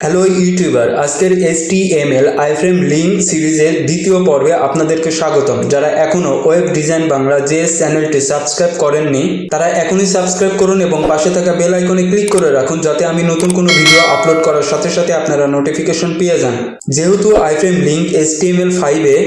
Hello YouTuber, আজকের HTML iframe link সিরিজের দ্বিতীয় পর্বে আপনাদেরকে স্বাগতম। যারা এখনও ওয়েব ডিজাইন বাংলা জেএস চ্যানেলটি সাবস্ক্রাইব করেননি তারা এখনই সাবস্ক্রাইব করুন এবং পাশে থাকা বেল আইকনে ক্লিক করে রাখুন, যাতে আমি নতুন কোনো ভিডিও আপলোড করার সাথে সাথে আপনারা নোটিফিকেশন পেয়ে যান। যেহেতু আইফ্রেম লিঙ্ক HTML5-এ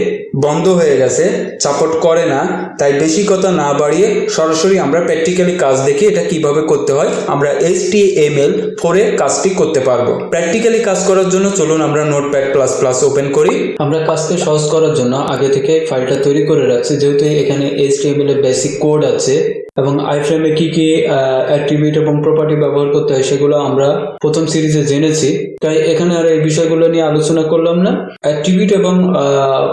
বন্ধ হয়ে গেছে, সাপোর্ট করে না, তাই বেশি কথা না বাড়িয়ে সরাসরি আমরা প্র্যাকটিক্যালি কাজ দেখি এটা কিভাবে করতে হয়। আমরা HTML4-এ কাজটি করতে পারবো। প্র্যাকটিক্যালি কাজ করার জন্য চলুন আমরা নোটপ্যাড প্লাস প্লাস ওপেন করি। আমরা কাজকে সহজ করার জন্য আগে থেকে ফাইলটা তৈরি করে রাখছি, যেহেতু এখানে HTML এর বেসিক কোড আছে এবং আইফ্রেমে কি কি অ্যাট্রিবিউট এবং প্রপার্টি ব্যবহার করতে হয় সেগুলো আমরা প্রথম সিরিজে জেনেছি, তাই এখানে আর এই বিষয়গুলো নিয়ে আলোচনা করলাম না। অ্যাট্রিবিউট এবং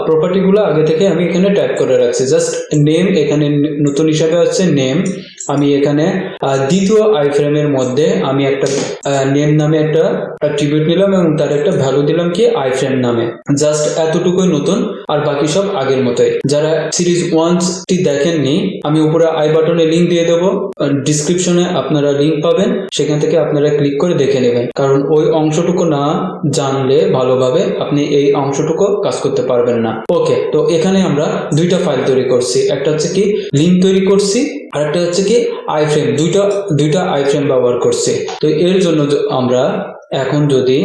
প্রপার্টিগুলো আগে থেকে আমি এখানে টাইপ করে রাখছি। জাস্ট নেম এখানে নতুন হিসাবে আছে নেম। আমি এখানে দ্বিতীয় আইফ্রেমের মধ্যে আমি একটা নেম নামে একটা অ্যাট্রিবিউট নিলাম এবং তার একটা ভ্যালু দিলাম কি আইফ্রেম নামে। জাস্ট এতটুকুই নতুন, আর বাকি সব আগের মতোই। যারা সিরিজ 1টি দেখেননি, আমি উপরে আই বাটনে লিঙ্ক দিয়ে দেবো, ডিসক্রিপশনে আপনারা লিঙ্ক পাবেন, সেখান থেকে আপনারা ক্লিক করে দেখে নেবেন। কারণ ওই অংশটুকু না জানলে ভালোভাবে আপনি এই অংশটুকু কাজ করতে পারবেন না। ওকে, তো এখানে আমরা দুইটা ফাইল তৈরি করছি, একটা হচ্ছে কি লিঙ্ক তৈরি করছি, আর একটা হচ্ছে কি আইফ্রেম। দুইটা আইফ্রেম ব্যবহার করছি। তো এর জন্য আমরা এখন যদি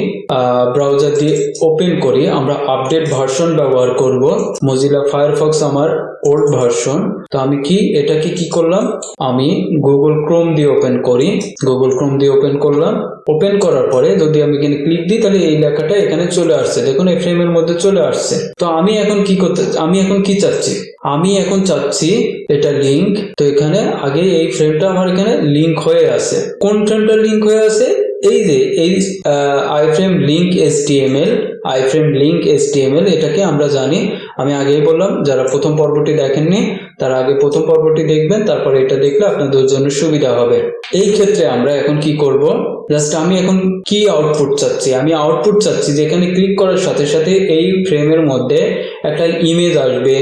ব্রাউজার দিয়ে ওপেন করি, আমরা আপডেট ভার্সন ব্যবহার করব। মজিলা ফায়ারফক্স আমার ওল্ড ভার্সন। তো আমি এটাকে কি করলাম, আমি গুগল ক্রোম দিয়ে ওপেন করি। গুগল ক্রোম দিয়ে ওপেন করলাম। ওপেন করার পরে যদি আমি এখানে ক্লিক দিই, তাহলে এই লেখাটা এখানে চলে আসছে। দেখুন এই ফ্রেমের মধ্যে চলে আসছে। তো আমি এখন কি চাচ্ছি, আমি এখন চাচ্ছি এটা লিঙ্ক। তো এখানে আগে এই ফ্রেমটা আমার এখানে লিঙ্ক হয়ে আছে। কোন ফ্রেমটা লিঙ্ক হয়ে আছে? এই যে এই আইফ্রেম লিঙ্ক HTML, এটাকে আমরা জানি। আমি আগেই বললাম, যারা প্রথম পর্বটি দেখেননি তারা আগে প্রথম পর্বটি দেখবেন, তারপরে এটা দেখলে আপনাদের জন্য সুবিধা হবে। এই ক্ষেত্রে আমরা এখন কি করব, জাস্ট আমি এখন কি আউটপুট চাচ্ছি, আমি আউটপুট চাচ্ছি যে এখানে ক্লিক করার সাথে সাথে এই ফ্রেমের মধ্যে একটা ইমেজ আসবে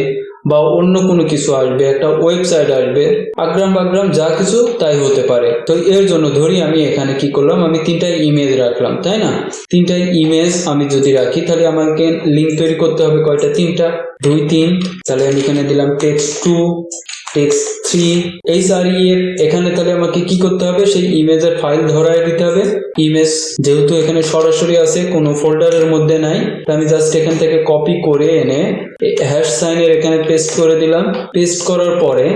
বা অন্য কোনো কিছু আসবে, একটা ওয়েবসাইট আসবে, আগ্রাম বাগ্রাম যা কিছু তাই হতে পারে। তো এর জন্য ধরি আমি এখানে কি করলাম, আমি 3টা ইমেজ রাখলাম, তাই না? 3টা ইমেজ আমি যদি রাখি, তাহলে আমাকে লিঙ্ক তৈরি করতে হবে কয়টা? 3টা, 2 3। তাহলে আমি এখানে দিলাম টেক্সট 2, টেক্সট 3, HREF। এখানে তাহলে আমাকে কি করতে হবে, সেই ইমেজের ফাইল ধরায় দিতে হবে। ইমেজ যেহেতু এখানে সরাসরি আছে, কোনো ফোল্ডারের মধ্যে নাই, তো আমি জাস্ট এখান থেকে কপি করে এনে হ্যাশ সাইনের এখানে পেস্ট করে দিলাম। পেস্ট করার পরে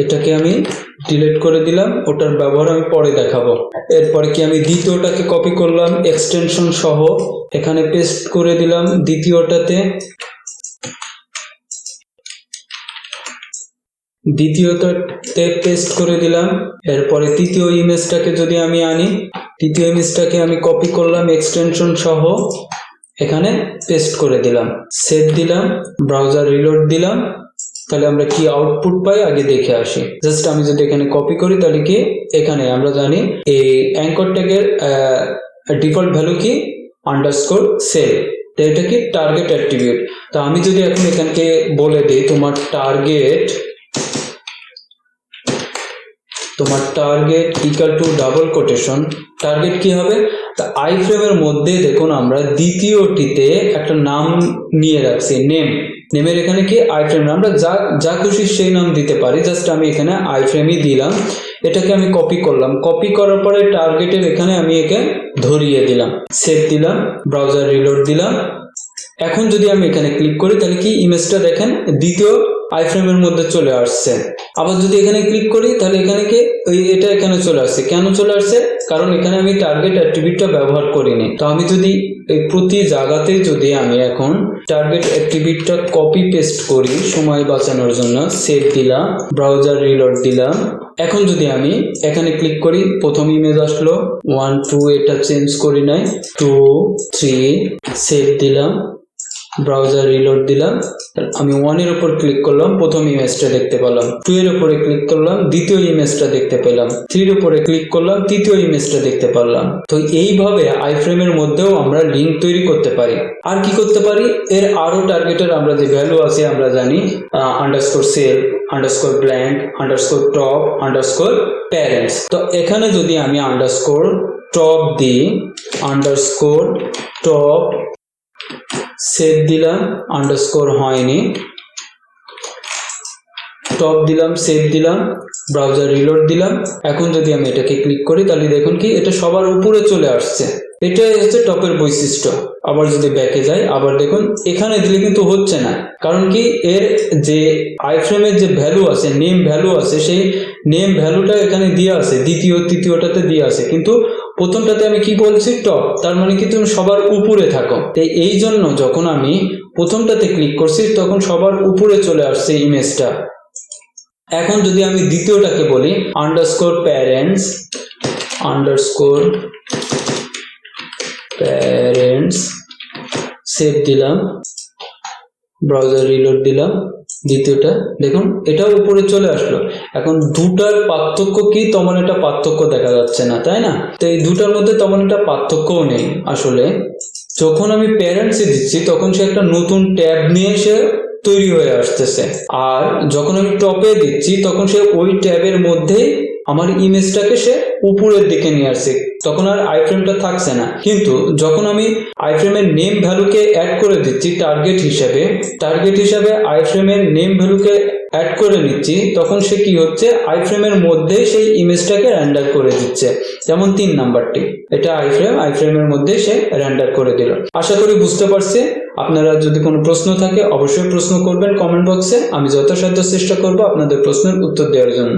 এটাকে আমি ডিলিট করে দিলাম, ওটার ব্যবহার আমি পরে দেখাবো। এরপরে কি আমি দ্বিতীয়টাকে কপি করলাম এক্সটেনশন সহ, এখানে পেস্ট করে দিলাম দ্বিতীয়টাতে। দ্বিতীয়টাতে পেস্ট করে দিলাম। এরপরে তৃতীয় ইমেজটাকে যদি আমি আনি, তৃতীয় ইমেজটাকে আমি কপি করলাম এক্সটেনশন সহ, এখানে পেস্ট করে দিলাম, সেভ দিলাম, ব্রাউজার রিলোড দিলাম। তাহলে আমরা কি আউটপুট পাই আগে দেখে আসি। জাস্ট আমি যদি এখানে কপি করি, তাহলে কি এখানে আমরা জানি এই অ্যাঙ্কর ট্যাগের ডিফল্ট ভ্যালু কি আন্ডারস্কোর সেভ। তো এটা কি টার্গেট অ্যাট্রিবিউট। তো আমি যদি এখন এখানকে বলে দিই তোমার target equal to double quotation, target কি হবে? তা আইফ্রেমের মধ্যে দেখুন আমরা দ্বিতীয়টিতে একটা নাম নিয়ে রাখছি, নেমের এখানে কি আইফ্রেম, আমরা যা খুশি সেই নাম দিতে পারি। জাস্ট আমি এখানে আইফ্রেমই দিলাম। এটাকে আমি কপি করলাম, কপি করার পরে টার্গেটের এখানে আমি একে ধরিয়ে দিলাম, সেভ দিলাম, ব্রাউজার রিলোড দিলাম। এখন যদি আমি এখানে ক্লিক করি, তাহলে কি ইমেজটা দেখেন দ্বিতীয় আইফ্রেমের মধ্যে চলে আসছে। আবার যদি এখানে ক্লিক করি, তাহলে এখানে কি এটা এখানে চলে আসছে। কেন চলে আসছে? কারণ এখানে আমি টার্গেট অ্যাট্রিবিউটটা ব্যবহার করিনি। তো আমি যদি এই প্রতি জায়গাতেই যদি আমি এখন টার্গেট অ্যাট্রিবিউটটা কপি পেস্ট করি সময় বাঁচানোর জন্য, সেভ দিলাম, ব্রাউজার রিলোড দিলাম। এখন যদি আমি এখানে ক্লিক করি, প্রথম ইমেজ আসলো 1 2, এটা চেঞ্জ করি নাই, 2 3, সেভ দিলাম, ব্রাউজার রিলোড দিলাম। আমি 1 এর উপর ক্লিক করলাম, প্রথম ইমেজটা দেখতে পেলাম। 2 এর উপরে ক্লিক করলাম, দ্বিতীয় ইমেজটা দেখতে পেলাম। 3 এর উপরে ক্লিক করলাম, তৃতীয় ইমেজটা দেখতে পারলাম। তো এইভাবে আইফ্রেমের মধ্যেও আমরা লিঙ্ক তৈরি করতে পারি। আর কি করতে পারি, এর আরো টার্গেটের আমরা যে ভ্যালু আছে আমরা জানি, underscore self, underscore blank, underscore top, underscore parents. তো এখানে যদি আমি আন্ডারস্কোর টপ দি আন্ডারস্কোর টপ সেভ দিলাম, আন্ডারস্কোর হয়নি, টপ দিলাম, সেভ দিলাম, ব্রাউজার রিলোড দিলাম। এখন যদি আমি এটাকে ক্লিক করি তাহলে দেখুন কি এটা সবার উপরে চলে আসছে। এটাই হচ্ছে টপের বৈশিষ্ট্য। আবার যদি ব্যাকে যাই, আবার দেখুন এখানে দিলে কিন্তু হচ্ছে না, কারণ কি এর যে আইফ্রেমের যে ভ্যালু আছে, নেম ভ্যালু আছে, সেই নেম ভ্যালুটা এখানে দিয়ে আছে, দ্বিতীয় তৃতীয়টাতে দিয়ে আছে, কিন্তু প্রথমটাতে আমি কি বলছি টপ, তার মানে কি তুমি সবার উপরে থাকো। তাই এই জন্য যখন আমি প্রথমটাতে ক্লিক করছি তখন সবার উপরে চলে আসছে ইমেজটা। এখন যদি আমি দ্বিতীয়টাকে বলি underscore parents, underscore parents, save দিলাম, ব্রাউজার রিলোড দিলাম, দ্বিতীয়টা দেখুন এটাও উপরে চলে আসলো। এখন দুটার পার্থক্য কি, তেমন একটা পার্থক্য দেখা যাচ্ছে না, তাই না? তো এই দুটার মধ্যে তেমন একটা পার্থক্যও নেই আসলে। যখন আমি প্যারেন্টসে দিচ্ছি তখন সে একটা নতুন ট্যাব নিয়ে সে তৈরি হয়ে আসতেছে, আর যখন আমি টপে দিচ্ছি তখন সে ওই ট্যাবের মধ্যেই আমার ইমেজটাকে সে উপরের দিকে নিয়ে আসছে, তখন আর আইফ্রেমটা থাকছে না। কিন্তু যখন আমি আইফ্রেমের নেম ভ্যালুকে অ্যাড করে দিচ্ছি টার্গেট হিসাবে আইফ্রেমের নেম ভ্যালুকে অ্যাড করে নিচ্ছি, তখন সে কি হচ্ছে আইফ্রেমের মধ্যে সেই ইমেজটাকে রেন্ডার করে দিচ্ছে। যেমন 3 নাম্বারটি, এটা আইফ্রেমের মধ্যে সে রেন্ডার করে দিল। আশা করি বুঝতে পারছি। আপনারা যদি কোনো প্রশ্ন থাকে অবশ্যই প্রশ্ন করবেন কমেন্ট বক্সে, আমি যথাসাধ্য চেষ্টা করব আপনাদের প্রশ্নের উত্তর দেওয়ার জন্য।